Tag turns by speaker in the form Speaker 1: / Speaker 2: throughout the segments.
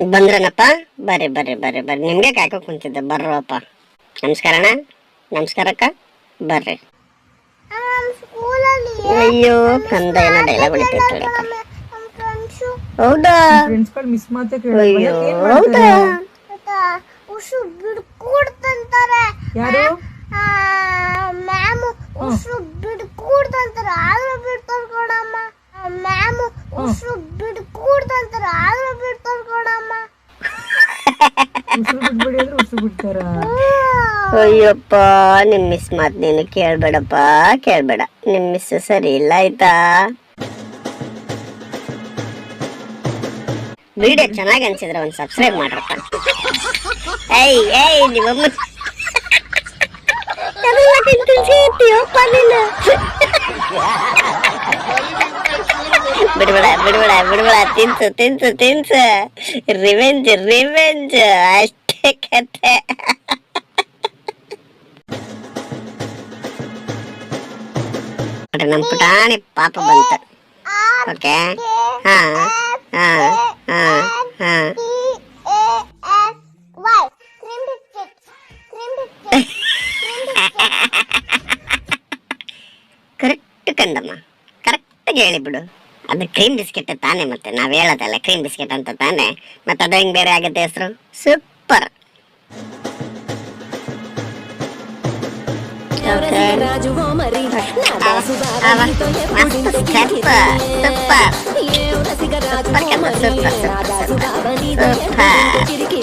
Speaker 1: ಬಂದ್ರನಪ್ಪ. ಬರ್ರಿ ಬರ್ರಿ ಬರ್ರಿ ಬರ್ರಿ, ನಿಮ್ಗೆ ಕಾಯ್ಕೊ ಕುಂತಿದ್ದೆ. ಬರ್ರಪ್ಪ. ನಮಸ್ಕಾರ ಅಣ್ಣ. ನಮಸ್ಕಾರಕ್ಕ. ಬರ್ರಿ. ಅಯ್ಯೋ ಕಂದ ಏನೋ ಡೈಲಾಗ್ ಹೊಡಿತೈತಳಪ್ಪ. ಹೌದಾ?
Speaker 2: ಫ್ರೆಂಡ್ಸ್ಗಳು ಮಿಸ್ ಮಾತೆ
Speaker 1: ಅಯ್ಯೋ ಹೌದಾ?
Speaker 3: ಉಸು ಬಿಡ್ಕೊಡ್ತಂತಾರೆ
Speaker 2: ಯಾರು?
Speaker 3: ಮ್ಯಾಮ್ ಉಸು ಬಿಡ್ಕೊಡ್ತಂತಾರೆ ಆದ್ರೂ ಬಿಡ್ತಾರೆ ಕೊಡಮ್ಮ. ಮ್ಯಾಮ್ ಉಸು ಬಿಡ್ಕೊಡ್ತಂತಾರೆ ಆದ್ರೂ ಬಿಡ್ತಾರೆ ಕೊಡಮ್ಮ.
Speaker 2: ಉಸಿರು ಬಿಡ್ಬೇಡಿ ಅಂದ್ರೆ ಉಸಿರು ಬಿಡ್ತಾರ.
Speaker 1: ಅಯ್ಯಪ್ಪ, ನಿಮ್ ಮಿಸ್ ಮಾತ್ ನೀನು ಕೇಳ್ಬೇಡಪ್ಪ, ಕೇಳ್ಬೇಡ. ನಿಮ್ ಮಿಸ್ ಸರಿ ಇಲ್ಲ ಆಯ್ತಾ? ವಿಡಿಯೋ ಚೆನ್ನಾಗಿ ಅನ್ಸಿದ್ರೆ ಒಂದು ಸಬ್ಸ್ಕ್ರೈಬ್ ಮಾಡ್ರಪ್ಪ. ಏಯ್ ಏಯ್ ನಿಮ್ಮಮ್ಮ ಬಿಡ್ಬೇಡ ಬಿಡ್ಬೇಡ ಬಿಡ್ಬೇಡ, ತಿನ್ಸು ತಿನ್ಸು ತಿನ್ಸು. ರಿವೆಂಜ್ ರಿವೆಂಜ್ ಅಷ್ಟೇ ಕತೆ. ನಮ್ ಪುಟಾಣಿ ಪಾಪ ಬಂತು. ಓಕೆ. ಹಾ ಹಾ ಹಾ ಹಾ ಕರೆಕ್ಟ್ ಕಂದಮ್ಮ, ಕರೆಕ್ಟಾಗಿ ಹೇಳಿಬಿಡು. ಅದು ಕ್ರೀಮ್ ಬಿಸ್ಕೆಟ್ ತಾನೆ, ಮತ್ತೆ ನಾವ್ ಹೇಳೋದಲ್ಲ ಕ್ರೀಮ್ ಬಿಸ್ಕೆಟ್ ಅಂತ ತಾನೆ, ಮತ್ತೆ ಅದು ಹೆಂಗ್ ಬೇರೆ ಆಗುತ್ತೆ ಹೆಸರು? ಸೂಪರ್.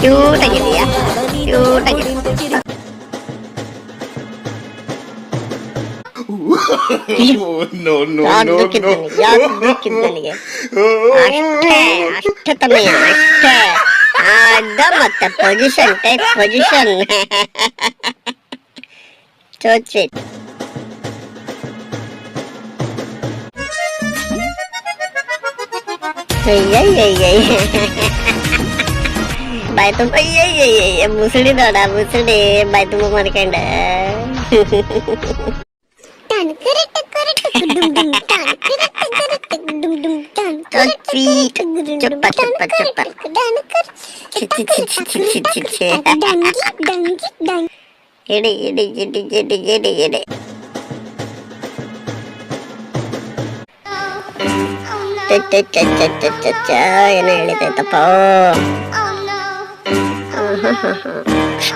Speaker 1: ಕ್ಯೂಟ್ ಆಗಿದೆಯಾ? ಕ್ಯೂಟ್ ಆಗಿದೆ. ಅಷ್ಟೇ ತಮ್ಮಯ್ಯ, ಅಷ್ಟೇ. ಅದ ಮತ್ತೆ position take position. So sweet. ಬಾಯ್ ತುಂಬ ಮುಸುಡಿ ನೋಡ, ಮುಸುಡಿ ಬಾಯ್ ತುಂಬ ಮಾಡ್ಕೊಂಡ. ಚುಪ್ಪ ಚುಪ್ಪ ಚುಪ್ಪ. ಎಡೆ ಎಡೆ ಎಡೆ ಎಡೆ ಎಡೆ ಎಡೆ. ಏನೋ ಹೇಳಿದೈತಪ್ಪ.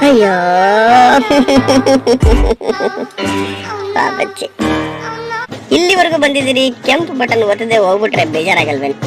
Speaker 1: ಅಯ್ಯೋ ಬಾಬಚ್ಚಿ, ಇಲ್ಲಿವರೆಗೂ ಬಂದಿದ್ದೀರಿ, ಕೆಂಪು ಬಟನ್ ಒತ್ತದೆ ಹೋಗ್ಬಿಟ್ರೆ ಬೇಜಾರಾಗಲ್ವೇನು?